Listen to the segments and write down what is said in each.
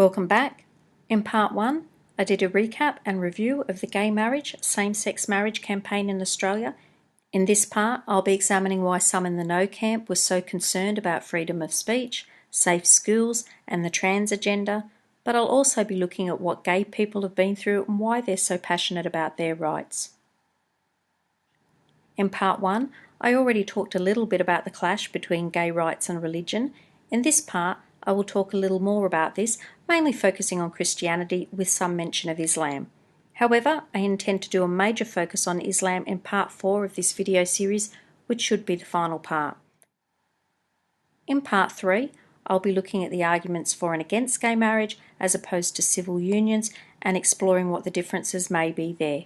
Welcome back. In part 1, I did a recap and review of the gay marriage, same-sex marriage campaign in Australia. In this part, I'll be examining why some in the no camp were so concerned about freedom of speech, safe schools, and the trans agenda, but I'll also be looking at what gay people have been through and why they're so passionate about their rights. In part 1, I already talked a little bit about the clash between gay rights and religion. In this part, I will talk a little more about this, mainly focusing on Christianity with some mention of Islam. However, I intend to do a major focus on Islam in part 4 of this video series, which should be the final part. In part 3, I'll be looking at the arguments for and against gay marriage as opposed to civil unions and exploring what the differences may be there.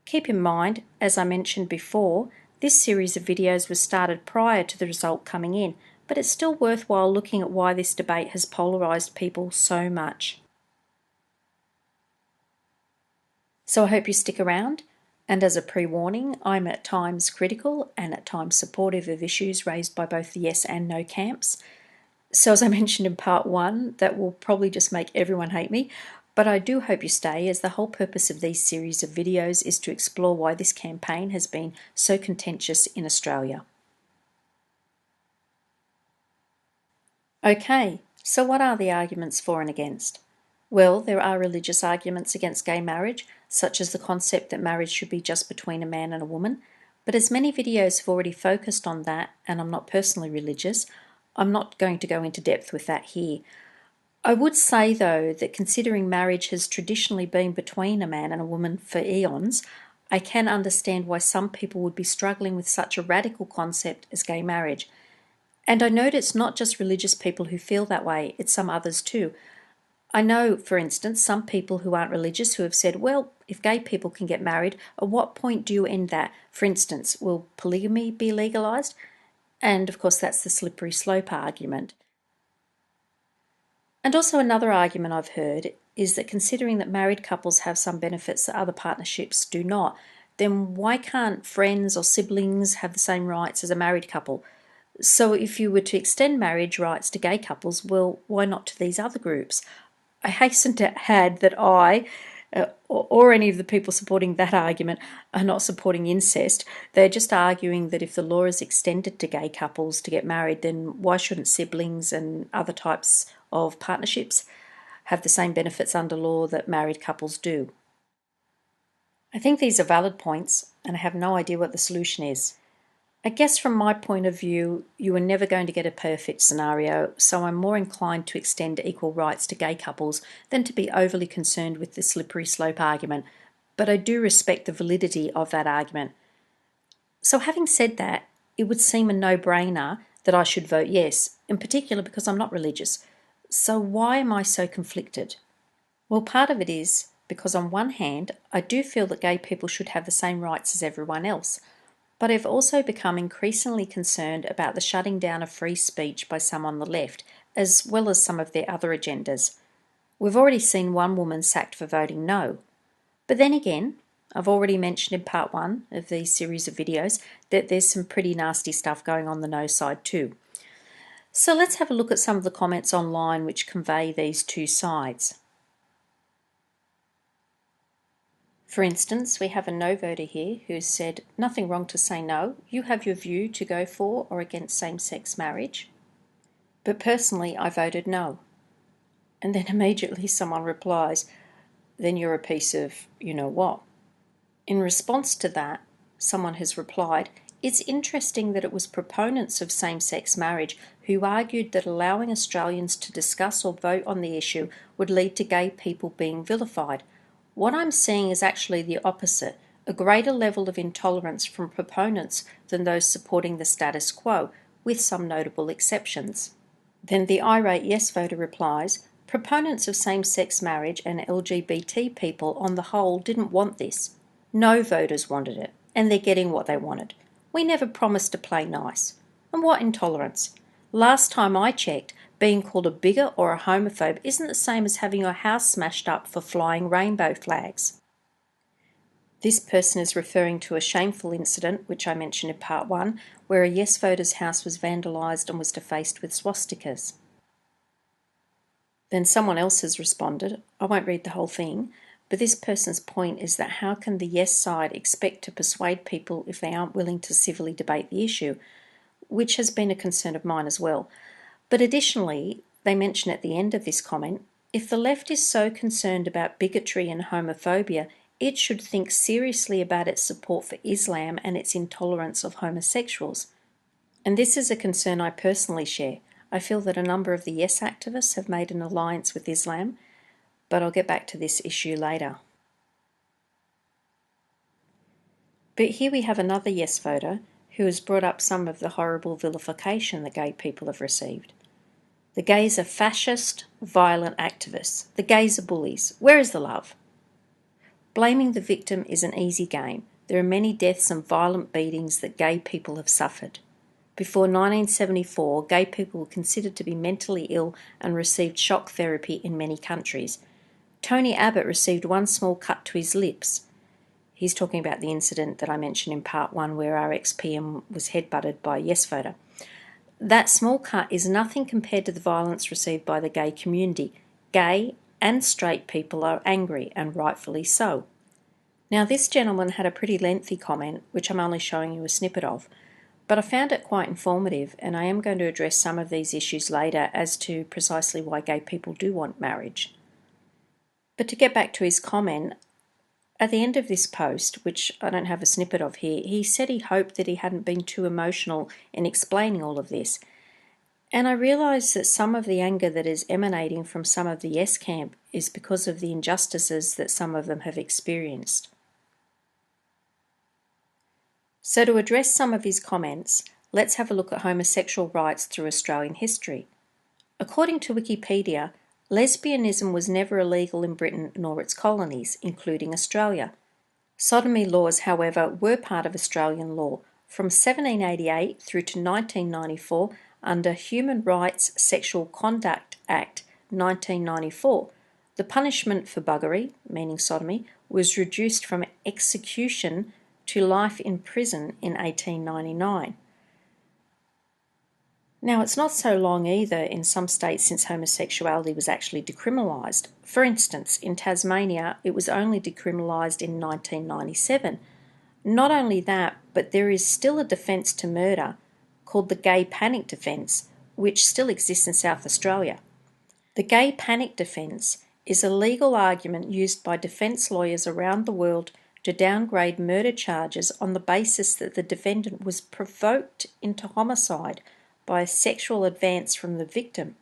Keep in mind, as I mentioned before, this series of videos was started prior to the result coming in, but it's still worthwhile looking at why this debate has polarised people so much. So I hope you stick around, and as a pre-warning, I'm at times critical and at times supportive of issues raised by both the yes and no camps. So as I mentioned in part 1, that will probably just make everyone hate me, but I do hope you stay, as the whole purpose of these series of videos is to explore why this campaign has been so contentious in Australia. Okay, so what are the arguments for and against? Well, there are religious arguments against gay marriage, such as the concept that marriage should be just between a man and a woman, but as many videos have already focused on that, and I'm not personally religious, I'm not going to go into depth with that here. I would say, though, that considering marriage has traditionally been between a man and a woman for eons, I can understand why some people would be struggling with such a radical concept as gay marriage. And I note it's not just religious people who feel that way, it's some others too. I know, for instance, some people who aren't religious who have said, well, if gay people can get married, at what point do you end that? For instance, will polygamy be legalised? And of course, that's the slippery slope argument. And also another argument I've heard is that considering that married couples have some benefits that other partnerships do not, then why can't friends or siblings have the same rights as a married couple? So if you were to extend marriage rights to gay couples, well, why not to these other groups? I hasten to add that I, or any of the people supporting that argument, are not supporting incest. They're just arguing that if the law is extended to gay couples to get married, then why shouldn't siblings and other types of partnerships have the same benefits under law that married couples do? I think these are valid points, and I have no idea what the solution is. I guess from my point of view, you are never going to get a perfect scenario, so I'm more inclined to extend equal rights to gay couples than to be overly concerned with the slippery slope argument, but I do respect the validity of that argument. So having said that, it would seem a no-brainer that I should vote yes, in particular because I'm not religious. So why am I so conflicted? Well, part of it is because on one hand, I do feel that gay people should have the same rights as everyone else. But I've also become increasingly concerned about the shutting down of free speech by some on the left, as well as some of their other agendas. We've already seen one woman sacked for voting no. But then again, I've already mentioned in part 1 of these series of videos that there's some pretty nasty stuff going on the no side too. So let's have a look at some of the comments online which convey these two sides. For instance, we have a no voter here who said, nothing wrong to say no, you have your view to go for or against same-sex marriage. But personally, I voted no. And then immediately someone replies, then you're a piece of you-know-what. In response to that, someone has replied, it's interesting that it was proponents of same-sex marriage who argued that allowing Australians to discuss or vote on the issue would lead to gay people being vilified. What I'm seeing is actually the opposite, a greater level of intolerance from proponents than those supporting the status quo, with some notable exceptions. Then the irate yes voter replies, proponents of same-sex marriage and LGBT people on the whole didn't want this. No voters wanted it, and they're getting what they wanted. We never promised to play nice. And what intolerance? Last time I checked, being called a bigot or a homophobe isn't the same as having your house smashed up for flying rainbow flags. This person is referring to a shameful incident, which I mentioned in part 1, where a yes voter's house was vandalised and was defaced with swastikas. Then someone else has responded. I won't read the whole thing, but this person's point is that how can the yes side expect to persuade people if they aren't willing to civilly debate the issue, which has been a concern of mine as well. But additionally, they mention at the end of this comment, if the left is so concerned about bigotry and homophobia, it should think seriously about its support for Islam and its intolerance of homosexuals. And this is a concern I personally share. I feel that a number of the yes activists have made an alliance with Islam, but I'll get back to this issue later. But here we have another yes voter who has brought up some of the horrible vilification that gay people have received. The gays are fascist, violent activists. The gays are bullies. Where is the love? Blaming the victim is an easy game. There are many deaths and violent beatings that gay people have suffered. Before 1974, gay people were considered to be mentally ill and received shock therapy in many countries. Tony Abbott received one small cut to his lips. He's talking about the incident that I mentioned in part 1 where our ex-PM was headbutted by a yes voter. That small cut is nothing compared to the violence received by the gay community. Gay and straight people are angry, and rightfully so. Now, this gentleman had a pretty lengthy comment, which I'm only showing you a snippet of, but I found it quite informative, and I am going to address some of these issues later as to precisely why gay people do want marriage. But to get back to his comment, at the end of this post, which I don't have a snippet of here, he said he hoped that he hadn't been too emotional in explaining all of this. And I realise that some of the anger that is emanating from some of the yes camp is because of the injustices that some of them have experienced. So to address some of his comments, let's have a look at homosexual rights through Australian history. According to Wikipedia, lesbianism was never illegal in Britain nor its colonies, including Australia. Sodomy laws, however, were part of Australian law from 1788 through to 1994 under Human Rights Sexual Conduct Act 1994. The punishment for buggery, meaning sodomy, was reduced from execution to life in prison in 1899. Now, it's not so long either in some states since homosexuality was actually decriminalised. For instance, in Tasmania, it was only decriminalised in 1997. Not only that, but there is still a defence to murder called the gay panic defence, which still exists in South Australia. The gay panic defence is a legal argument used by defence lawyers around the world to downgrade murder charges on the basis that the defendant was provoked into homicide by a sexual advance from the victim.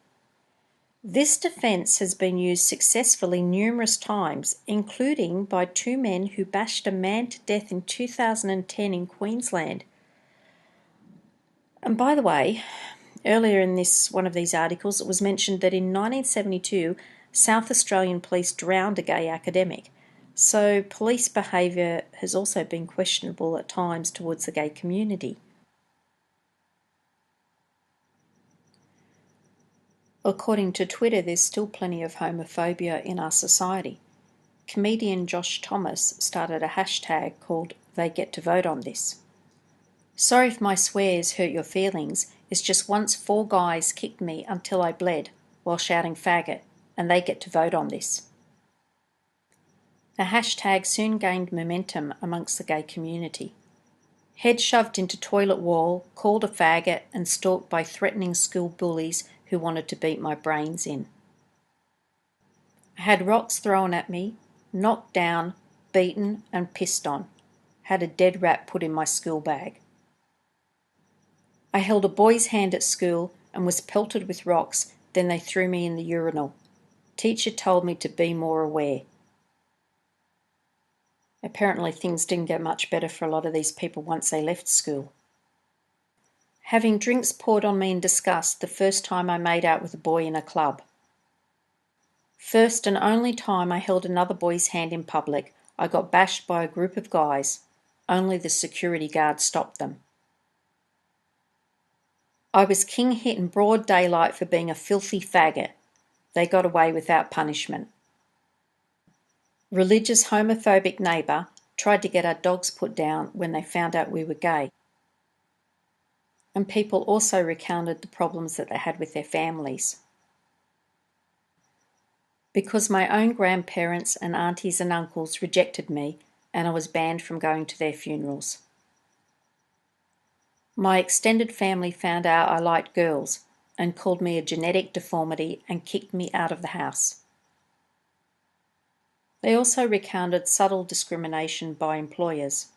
This defence has been used successfully numerous times, including by two men who bashed a man to death in 2010 in Queensland. And by the way, earlier in one of these articles, it was mentioned that in 1972, South Australian police drowned a gay academic. So police behaviour has also been questionable at times towards the gay community. According to Twitter, there's still plenty of homophobia in our society. Comedian Josh Thomas started a hashtag called They Get to Vote on This. Sorry if my swears hurt your feelings, it's just once 4 guys kicked me until I bled while shouting faggot, and they get to vote on this. The hashtag soon gained momentum amongst the gay community. Head shoved into toilet wall, called a faggot, and stalked by threatening school bullies who wanted to beat my brains in. I had rocks thrown at me, knocked down, beaten and pissed on. Had a dead rat put in my school bag. I held a boy's hand at school and was pelted with rocks, then they threw me in the urinal. Teacher told me to be more aware. Apparently things didn't get much better for a lot of these people once they left school. Having drinks poured on me in disgust the first time I made out with a boy in a club. First and only time I held another boy's hand in public, I got bashed by a group of guys. Only the security guard stopped them. I was king hit in broad daylight for being a filthy faggot. They got away without punishment. Religious homophobic neighbour tried to get our dogs put down when they found out we were gay. And people also recounted the problems that they had with their families. because my own grandparents and aunties and uncles rejected me and I was banned from going to their funerals. My extended family found out I liked girls and called me a genetic deformity and kicked me out of the house. They also recounted subtle discrimination by employers.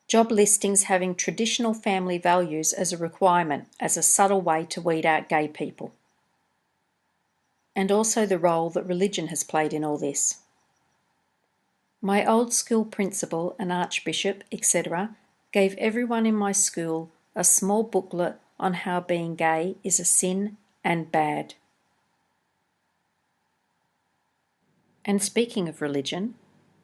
Job listings having traditional family values as a requirement, as a subtle way to weed out gay people. And also the role that religion has played in all this. My old school principal and archbishop, etc., gave everyone in my school a small booklet on how being gay is a sin and bad. And speaking of religion,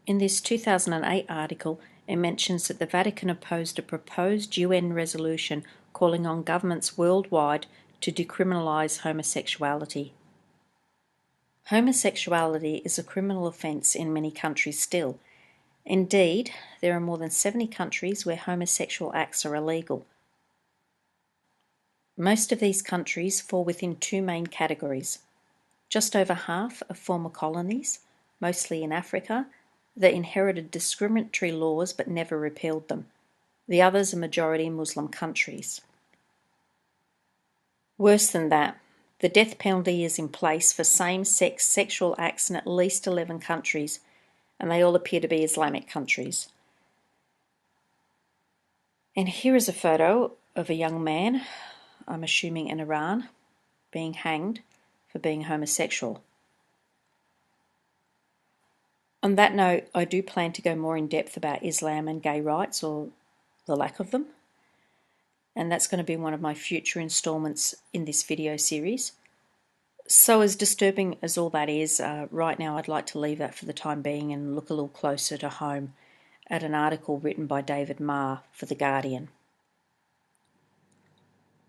in this 2008 article, it mentions that the Vatican opposed a proposed UN resolution calling on governments worldwide to decriminalise homosexuality. Homosexuality is a criminal offence in many countries still. Indeed, there are more than 70 countries where homosexual acts are illegal. Most of these countries fall within two main categories. Just over half are former colonies, mostly in Africa, that inherited discriminatory laws but never repealed them. The others are majority Muslim countries. Worse than that, the death penalty is in place for same-sex sexual acts in at least 11 countries, and they all appear to be Islamic countries. And here is a photo of a young man, I'm assuming in Iran, being hanged for being homosexual. On that note, I do plan to go more in depth about Islam and gay rights, or the lack of them, and that's going to be one of my future installments in this video series. So as disturbing as all that is, right now I'd like to leave that for the time being and look a little closer to home at an article written by David Marr for The Guardian.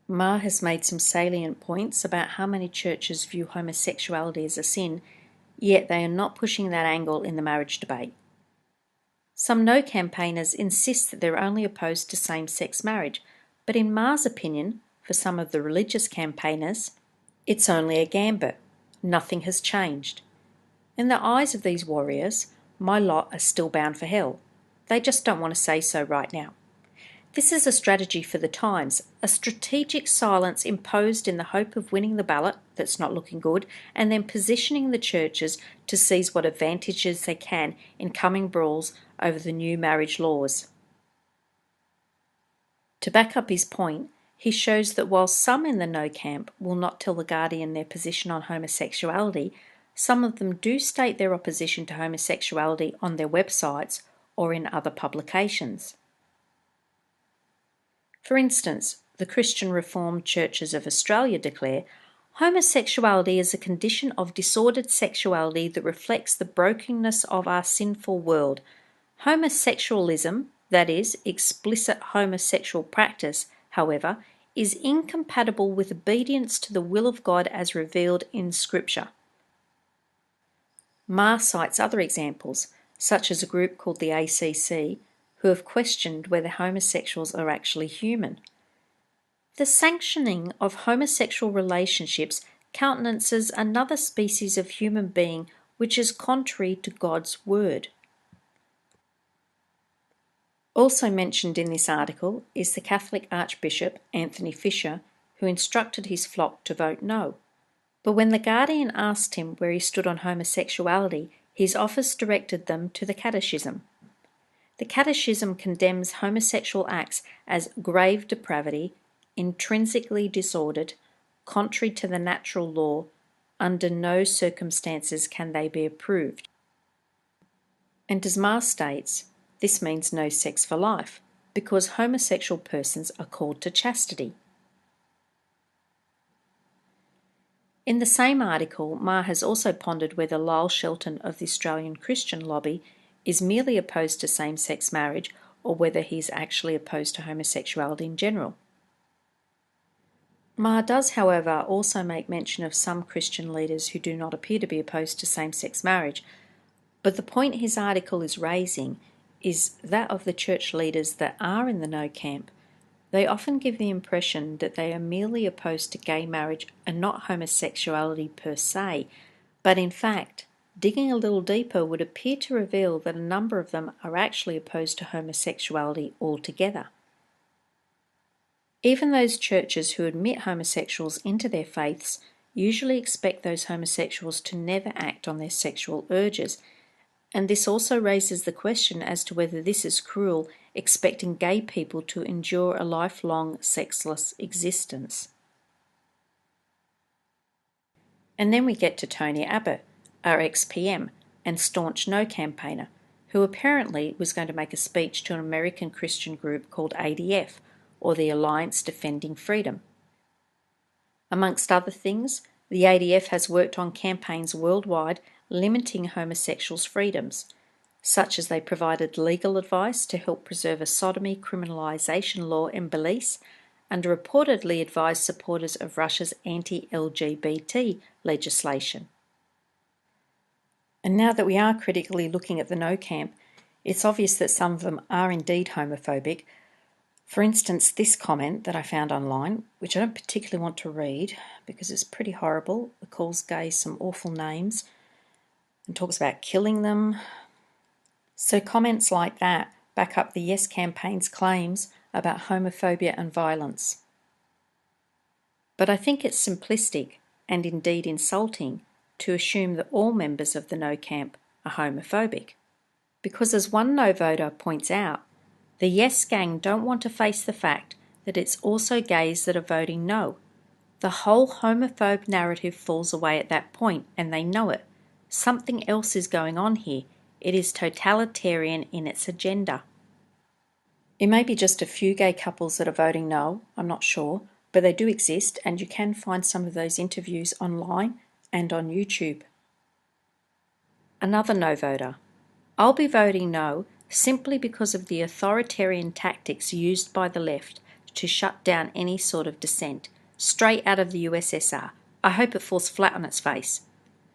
Marr has made some salient points about how many churches view homosexuality as a sin, yet they are not pushing that angle in the marriage debate. Some No campaigners insist that they're only opposed to same-sex marriage, but in Marr's opinion, for some of the religious campaigners, it's only a gambit. Nothing has changed. In the eyes of these warriors, my lot are still bound for hell. They just don't want to say so right now. This is a strategy for the times, a strategic silence imposed in the hope of winning the ballot that's not looking good, and then positioning the churches to seize what advantages they can in coming brawls over the new marriage laws. To back up his point, he shows that while some in the No camp will not tell The Guardian their position on homosexuality, some of them do state their opposition to homosexuality on their websites or in other publications. For instance, the Christian Reformed Churches of Australia declare homosexuality is a condition of disordered sexuality that reflects the brokenness of our sinful world. Homosexualism, that is, explicit homosexual practice, however, is incompatible with obedience to the will of God as revealed in Scripture. Marr cites other examples, such as a group called the ACC, who have questioned whether homosexuals are actually human. The sanctioning of homosexual relationships countenances another species of human being which is contrary to God's word. Also mentioned in this article is the Catholic Archbishop Anthony Fisher, who instructed his flock to vote no. But when The Guardian asked him where he stood on homosexuality, his office directed them to the Catechism. The Catechism condemns homosexual acts as grave depravity, intrinsically disordered, contrary to the natural law. Under no circumstances can they be approved. And as Marr states, this means no sex for life, because homosexual persons are called to chastity. In the same article, Marr has also pondered whether Lyle Shelton of the Australian Christian Lobby is merely opposed to same-sex marriage or whether he's actually opposed to homosexuality in general. Marr does, however, also make mention of some Christian leaders who do not appear to be opposed to same-sex marriage, but the point his article is raising is that of the church leaders that are in the No camp. They often give the impression that they are merely opposed to gay marriage and not homosexuality per se, But in fact, digging a little deeper would appear to reveal that a number of them are actually opposed to homosexuality altogether. Even those churches who admit homosexuals into their faiths usually expect those homosexuals to never act on their sexual urges, and this also raises the question as to whether this is cruel, expecting gay people to endure a lifelong sexless existence. And then we get to Tony Abbott, our ex-PM and staunch No campaigner, who apparently was going to make a speech to an American Christian group called ADF, or the Alliance Defending Freedom. Amongst other things, the ADF has worked on campaigns worldwide limiting homosexuals' freedoms, such as they provided legal advice to help preserve a sodomy criminalisation law in Belize, and reportedly advised supporters of Russia's anti-LGBT legislation. And now that we are critically looking at the No camp, it's obvious that some of them are indeed homophobic. For instance, this comment that I found online, which I don't particularly want to read because it's pretty horrible. It calls gays some awful names and talks about killing them. So comments like that back up the Yes campaign's claims about homophobia and violence. But I think it's simplistic and indeed insulting to assume that all members of the No camp are homophobic. Because as one No voter points out, the Yes gang don't want to face the fact that it's also gays that are voting no. The whole homophobe narrative falls away at that point, and they know it. Something else is going on here. It is totalitarian in its agenda. It may be just a few gay couples that are voting no, I'm not sure, but they do exist, and you can find some of those interviews online and on YouTube. Another no voter. I'll be voting no simply because of the authoritarian tactics used by the left to shut down any sort of dissent, straight out of the USSR. I hope it falls flat on its face.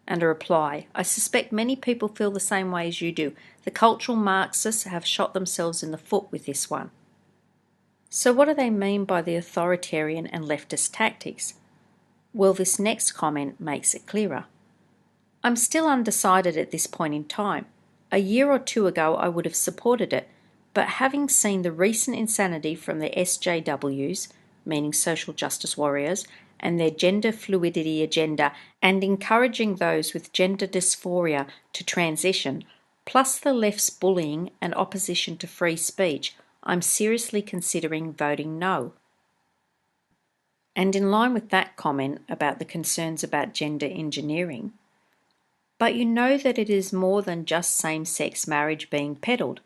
And a reply, I suspect many people feel the same way as you do. The cultural Marxists have shot themselves in the foot with this one. So what do they mean by the authoritarian and leftist tactics? Well, this next comment makes it clearer. I'm still undecided at this point in time. A year or two ago I would have supported it, but having seen the recent insanity from the SJWs, meaning social justice warriors, and their gender fluidity agenda, and encouraging those with gender dysphoria to transition, plus the left's bullying and opposition to free speech, I'm seriously considering voting no. And in line with that comment about the concerns about gender engineering, but you know that it is more than just same-sex marriage being peddled,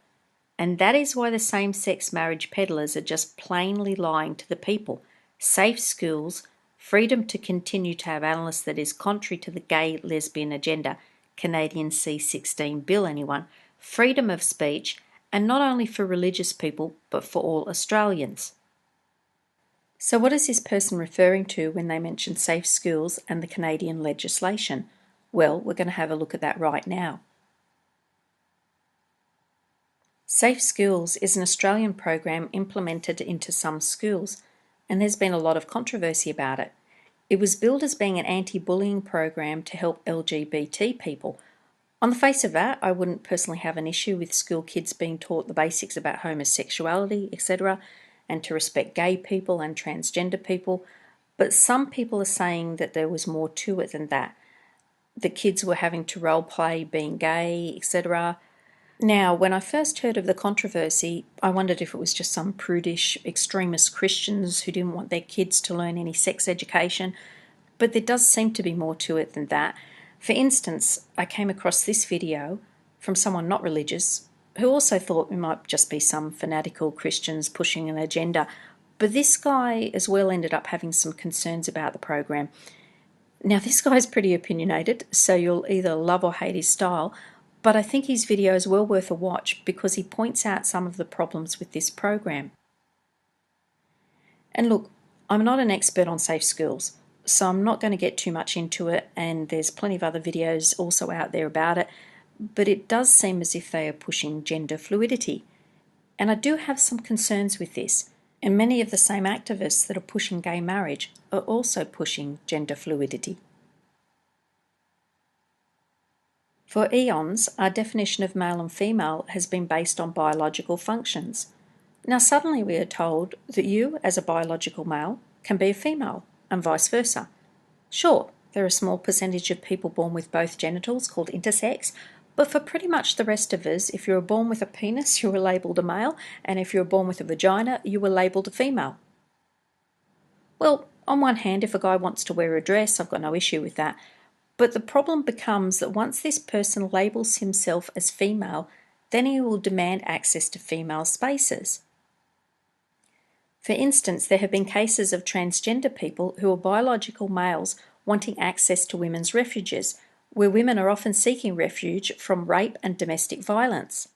and that is why the same-sex marriage peddlers are just plainly lying to the people. Safe schools, freedom to continue to have analysts that is contrary to the gay lesbian agenda, Canadian C16 bill anyone, freedom of speech, and not only for religious people but for all Australians. So what is this person referring to when they mention safe schools and the Canadian legislation? Well, we're going to have a look at that right now. Safe Schools is an Australian program implemented into some schools, and there's been a lot of controversy about it. It was billed as being an anti-bullying program to help LGBT people. On the face of that, I wouldn't personally have an issue with school kids being taught the basics about homosexuality, etc., and to respect gay people and transgender people, but some people are saying that there was more to it than that. The kids were having to role play being gay, etc. Now, when I first heard of the controversy, I wondered if it was just some prudish extremist Christians who didn't want their kids to learn any sex education, but there does seem to be more to it than that. For instance, I came across this video from someone not religious who also thought it might just be some fanatical Christians pushing an agenda, but this guy as well ended up having some concerns about the program. Now, this guy's pretty opinionated, so you'll either love or hate his style, but I think his video is well worth a watch because he points out some of the problems with this program. And look, I'm not an expert on safe schools, so I'm not going to get too much into it, and there's plenty of other videos also out there about it, but it does seem as if they are pushing gender fluidity. And I do have some concerns with this. And many of the same activists that are pushing gay marriage are also pushing gender fluidity. For eons, our definition of male and female has been based on biological functions. Now suddenly we are told that you, as a biological male, can be a female, and vice versa. Sure, there are a small percentage of people born with both genitals called intersex, but for pretty much the rest of us, if you were born with a penis, you were labelled a male, and if you were born with a vagina, you were labelled a female. Well, on one hand, if a guy wants to wear a dress, I've got no issue with that. But the problem becomes that once this person labels himself as female, then he will demand access to female spaces. For instance, there have been cases of transgender people who are biological males wanting access to women's refuges, where women are often seeking refuge from rape and domestic violence.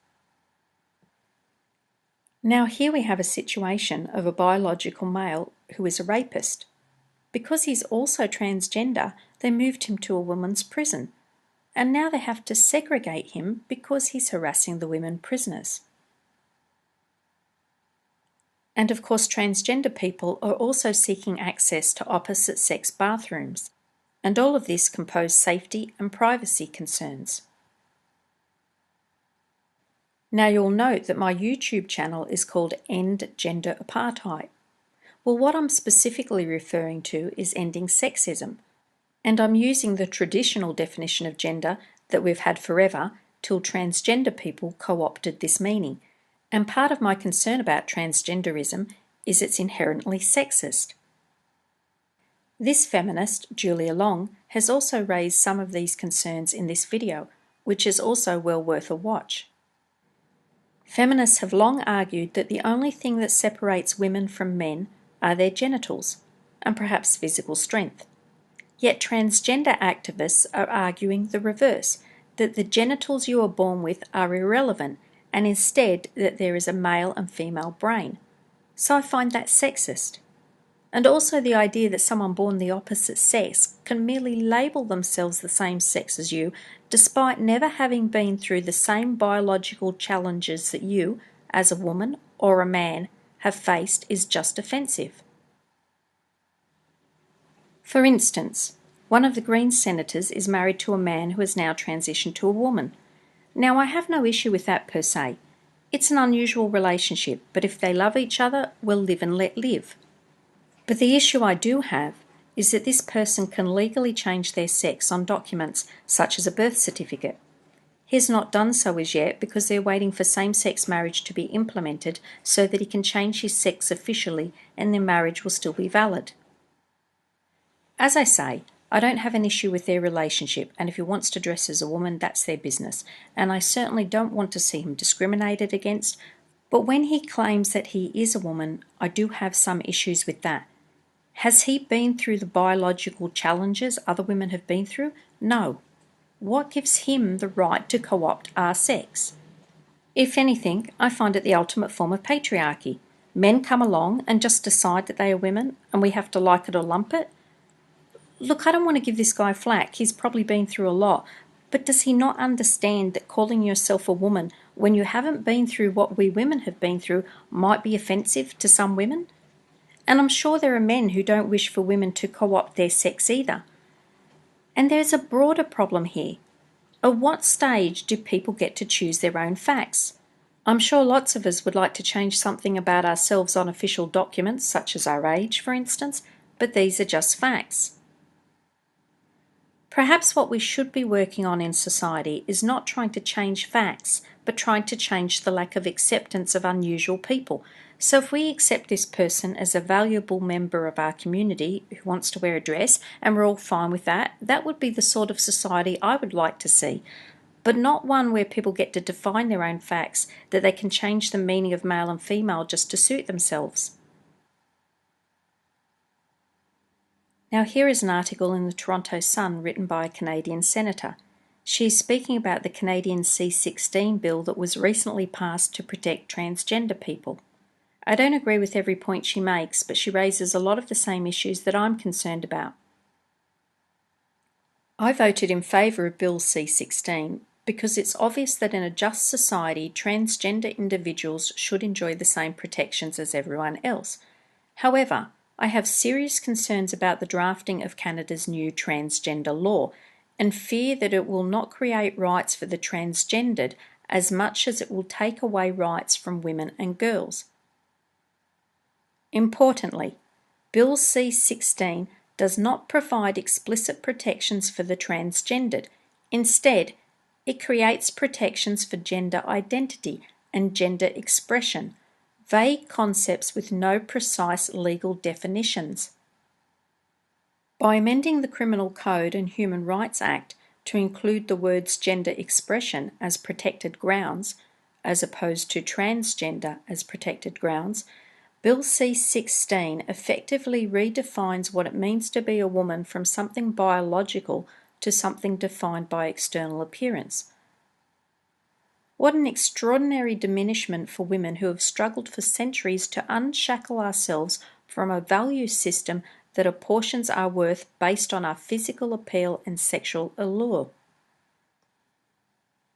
Now here we have a situation of a biological male who is a rapist. Because he's also transgender, they moved him to a women's prison, and now they have to segregate him because he's harassing the women prisoners. And of course, transgender people are also seeking access to opposite-sex bathrooms, and all of this can pose safety and privacy concerns. Now you'll note that my YouTube channel is called End Gender Apartheid. Well, what I'm specifically referring to is ending sexism, and I'm using the traditional definition of gender that we've had forever till transgender people co-opted this meaning. And part of my concern about transgenderism is it's inherently sexist. This feminist, Julia Long, has also raised some of these concerns in this video, which is also well worth a watch. Feminists have long argued that the only thing that separates women from men are their genitals, and perhaps physical strength. Yet transgender activists are arguing the reverse, that the genitals you are born with are irrelevant, and instead that there is a male and female brain. So I find that sexist. And also the idea that someone born the opposite sex can merely label themselves the same sex as you, despite never having been through the same biological challenges that you, as a woman or a man, have faced, is just offensive. For instance, one of the Greens senators is married to a man who has now transitioned to a woman. Now, I have no issue with that per se. It's an unusual relationship, but if they love each other, well, live and let live. But the issue I do have is that this person can legally change their sex on documents such as a birth certificate. He has not done so as yet because they're waiting for same-sex marriage to be implemented so that he can change his sex officially and their marriage will still be valid. As I say, I don't have an issue with their relationship, and if he wants to dress as a woman, that's their business, and I certainly don't want to see him discriminated against, but when he claims that he is a woman, I do have some issues with that. Has he been through the biological challenges other women have been through? No. What gives him the right to co-opt our sex? If anything, I find it the ultimate form of patriarchy. Men come along and just decide that they are women, and we have to like it or lump it. Look, I don't want to give this guy flack. He's probably been through a lot. But does he not understand that calling yourself a woman when you haven't been through what we women have been through might be offensive to some women? And I'm sure there are men who don't wish for women to co-opt their sex either. And there's a broader problem here. At what stage do people get to choose their own facts? I'm sure lots of us would like to change something about ourselves on official documents, such as our age, for instance, but these are just facts. Perhaps what we should be working on in society is not trying to change facts, but trying to change the lack of acceptance of unusual people. So if we accept this person as a valuable member of our community who wants to wear a dress, and we're all fine with that, that would be the sort of society I would like to see. But not one where people get to define their own facts, that they can change the meaning of male and female just to suit themselves. Now here is an article in the Toronto Sun written by a Canadian senator. She is speaking about the Canadian C-16 bill that was recently passed to protect transgender people. I don't agree with every point she makes, but she raises a lot of the same issues that I'm concerned about. I voted in favour of Bill C-16 because it's obvious that in a just society, transgender individuals should enjoy the same protections as everyone else. However, I have serious concerns about the drafting of Canada's new transgender law, and fear that it will not create rights for the transgendered as much as it will take away rights from women and girls. Importantly, Bill C-16 does not provide explicit protections for the transgendered. Instead, it creates protections for gender identity and gender expression, vague concepts with no precise legal definitions. By amending the Criminal Code and Human Rights Act to include the words gender expression as protected grounds, as opposed to transgender as protected grounds, Bill C-16 effectively redefines what it means to be a woman from something biological to something defined by external appearance. What an extraordinary diminishment for women who have struggled for centuries to unshackle ourselves from a value system that apportions our worth based on our physical appeal and sexual allure.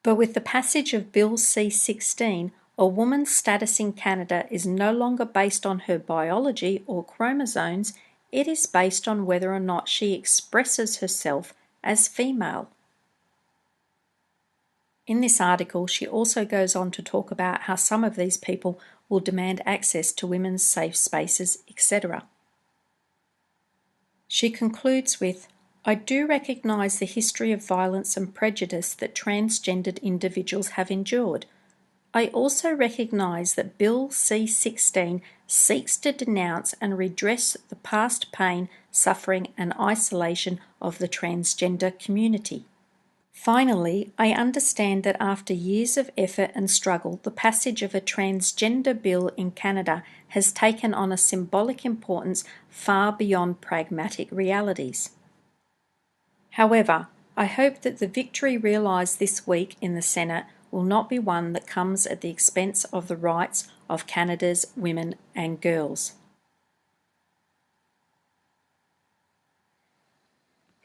But with the passage of Bill C-16, a woman's status in Canada is no longer based on her biology or chromosomes, it is based on whether or not she expresses herself as female. In this article, she also goes on to talk about how some of these people will demand access to women's safe spaces, etc. She concludes with, I do recognise the history of violence and prejudice that transgendered individuals have endured. I also recognise that Bill C-16 seeks to denounce and redress the past pain, suffering and isolation of the transgender community. Finally, I understand that after years of effort and struggle, the passage of a transgender bill in Canada has taken on a symbolic importance far beyond pragmatic realities. However, I hope that the victory realised this week in the Senate will not be one that comes at the expense of the rights of Canada's women and girls.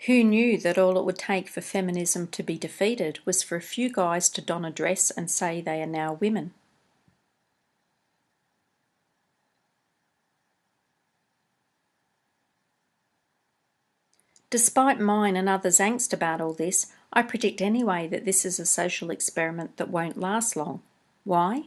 Who knew that all it would take for feminism to be defeated was for a few guys to don a dress and say they are now women? Despite mine and others' angst about all this, I predict anyway that this is a social experiment that won't last long. Why?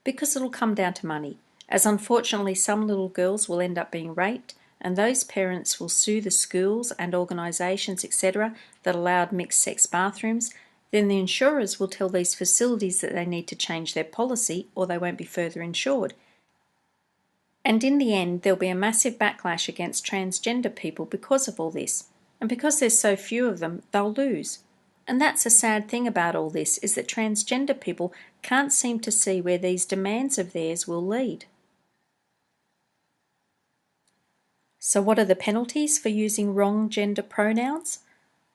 Because it'll come down to money, as unfortunately some little girls will end up being raped, and those parents will sue the schools and organisations, etc., that allowed mixed-sex bathrooms. Then the insurers will tell these facilities that they need to change their policy or they won't be further insured. And in the end, there'll be a massive backlash against transgender people because of all this. And because there's so few of them, they'll lose. And that's a sad thing about all this, is that transgender people can't seem to see where these demands of theirs will lead. So what are the penalties for using wrong gender pronouns?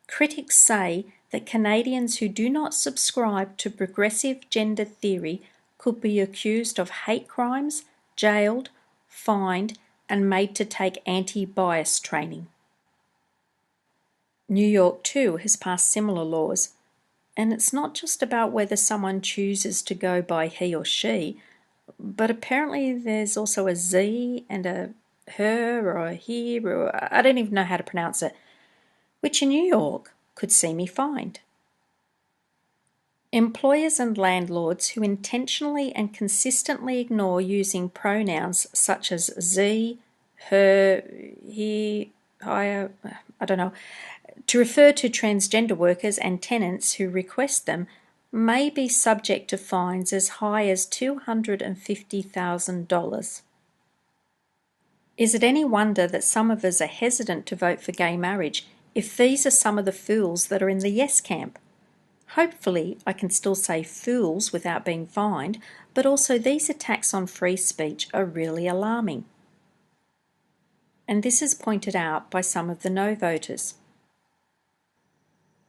Critics say that Canadians who do not subscribe to progressive gender theory could be accused of hate crimes, jailed, fined, and made to take anti-bias training. New York too has passed similar laws, and it's not just about whether someone chooses to go by he or she, but apparently there's also a Z and a her or a he, or I don't even know how to pronounce it, which in New York could see me fined. Employers and landlords who intentionally and consistently ignore using pronouns such as Z, her, he, I don't know, to refer to transgender workers and tenants who request them may be subject to fines as high as $250,000. Is it any wonder that some of us are hesitant to vote for gay marriage if these are some of the fools that are in the yes camp? Hopefully, I can still say fools without being fined, but also these attacks on free speech are really alarming. And this is pointed out by some of the no voters.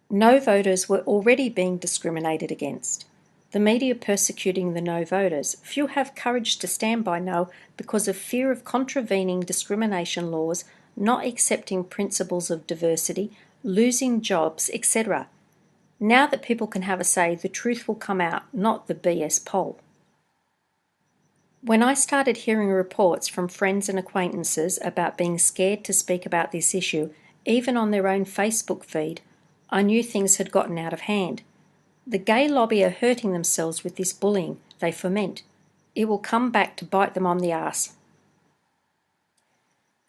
No voters were already being discriminated against. The media persecuting the no voters. Few have courage to stand by no because of fear of contravening discrimination laws, not accepting principles of diversity, losing jobs, etc. Now that people can have a say, the truth will come out, not the BS poll. When I started hearing reports from friends and acquaintances about being scared to speak about this issue, even on their own Facebook feed, I knew things had gotten out of hand. The gay lobby are hurting themselves with this bullying they foment. It will come back to bite them on the arse.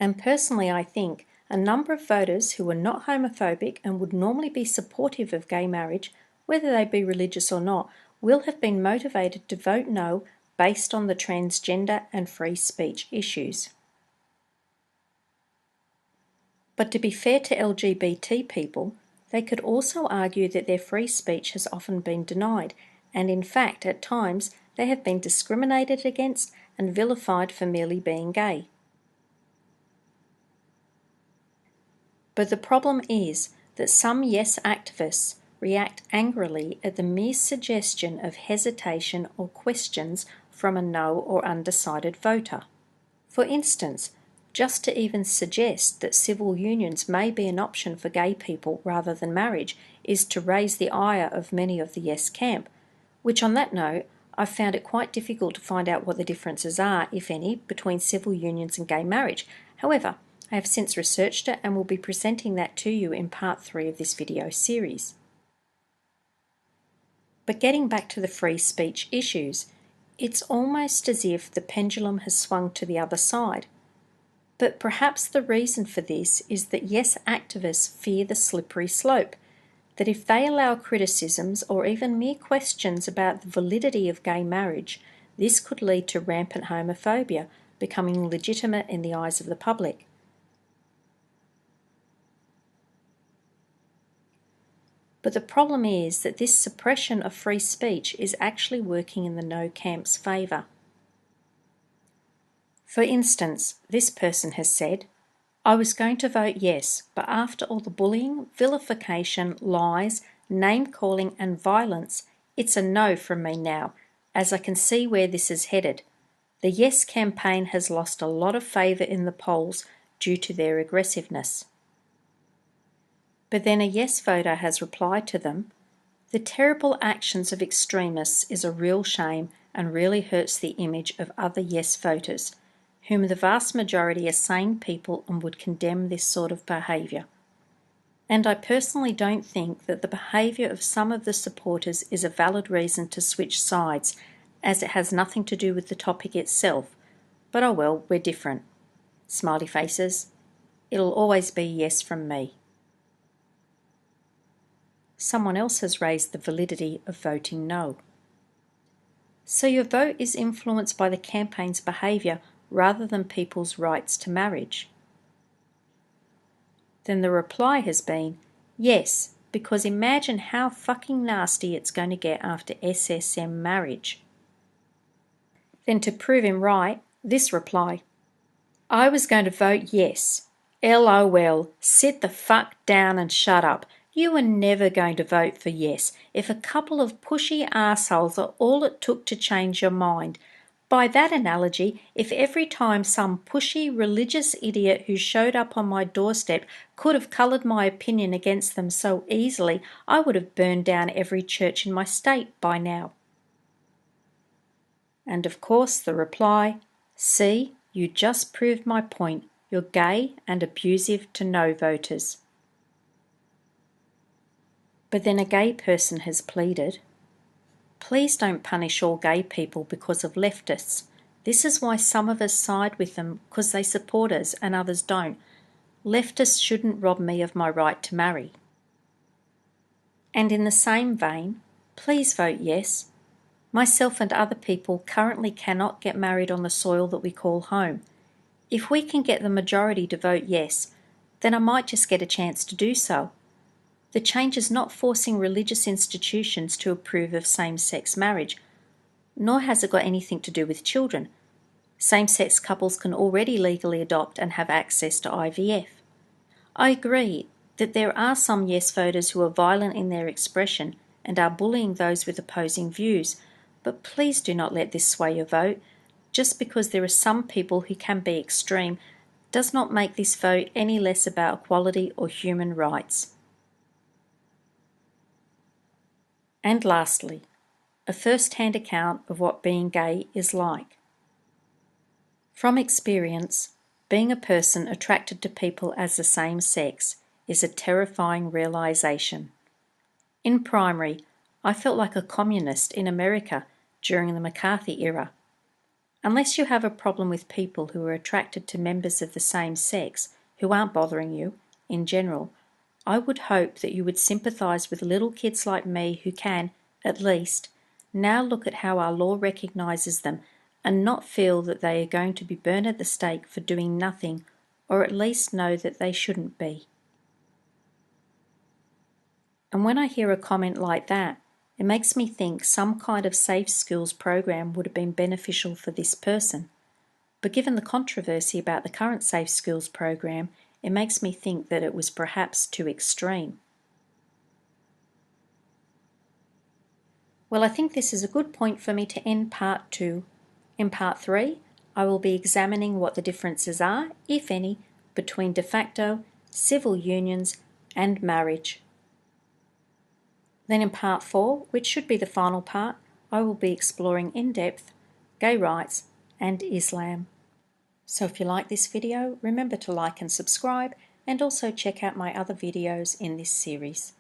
And personally, I think a number of voters who are not homophobic and would normally be supportive of gay marriage, whether they be religious or not, will have been motivated to vote no based on the transgender and free speech issues. But to be fair to LGBT people, they could also argue that their free speech has often been denied, and in fact, at times, they have been discriminated against and vilified for merely being gay. But the problem is that some yes activists react angrily at the mere suggestion of hesitation or questions from a no or undecided voter. For instance, just to even suggest that civil unions may be an option for gay people rather than marriage is to raise the ire of many of the yes camp, which on that note, I've found it quite difficult to find out what the differences are, if any, between civil unions and gay marriage. However, I have since researched it and will be presenting that to you in part 3 of this video series. But getting back to the free speech issues, it's almost as if the pendulum has swung to the other side. But perhaps the reason for this is that yes activists fear the slippery slope, that if they allow criticisms or even mere questions about the validity of gay marriage, this could lead to rampant homophobia becoming legitimate in the eyes of the public. But the problem is that this suppression of free speech is actually working in the no camp's favour. For instance, this person has said, I was going to vote yes, but after all the bullying, vilification, lies, name-calling and violence, it's a no from me now, as I can see where this is headed. The yes campaign has lost a lot of favour in the polls due to their aggressiveness. But then a yes voter has replied to them, the terrible actions of extremists is a real shame and really hurts the image of other yes voters, whom the vast majority are sane people and would condemn this sort of behaviour. And I personally don't think that the behaviour of some of the supporters is a valid reason to switch sides, as it has nothing to do with the topic itself. But oh well, we're different. Smiley faces. It'll always be yes from me. Someone else has raised the validity of voting no. So your vote is influenced by the campaign's behaviour rather than people's rights to marriage. Then the reply has been, yes, because imagine how fucking nasty it's going to get after SSM marriage. Then to prove him right, this reply, I was going to vote yes. LOL, sit the fuck down and shut up. You were never going to vote for yes if a couple of pushy arseholes are all it took to change your mind. By that analogy, if every time some pushy religious idiot who showed up on my doorstep could have coloured my opinion against them so easily, I would have burned down every church in my state by now. And of course the reply, see, you just proved my point. You're gay and abusive to no voters. But then a gay person has pleaded, please don't punish all gay people because of leftists. This is why some of us side with them because they support us and others don't. Leftists shouldn't rob me of my right to marry. And in the same vein, please vote yes. Myself and other people currently cannot get married on the soil that we call home. If we can get the majority to vote yes, then I might just get a chance to do so. The change is not forcing religious institutions to approve of same-sex marriage, nor has it got anything to do with children. Same-sex couples can already legally adopt and have access to IVF. I agree that there are some yes voters who are violent in their expression and are bullying those with opposing views, but please do not let this sway your vote. Just because there are some people who can be extreme does not make this vote any less about equality or human rights. And lastly, a first-hand account of what being gay is like. From experience, being a person attracted to people as the same sex is a terrifying realization. In primary, I felt like a communist in America during the McCarthy era. Unless you have a problem with people who are attracted to members of the same sex who aren't bothering you, in general, I would hope that you would sympathise with little kids like me who can, at least, now look at how our law recognises them and not feel that they are going to be burned at the stake for doing nothing, or at least know that they shouldn't be. And when I hear a comment like that, it makes me think some kind of safe schools program would have been beneficial for this person. But given the controversy about the current Safe Schools program, it makes me think that it was perhaps too extreme. Well, I think this is a good point for me to end part 2. In part 3, I will be examining what the differences are, if any, between de facto, civil unions, and marriage. Then in part 4, which should be the final part, I will be exploring in depth gay rights and Islam. So if you like this video, remember to like and subscribe, and also check out my other videos in this series.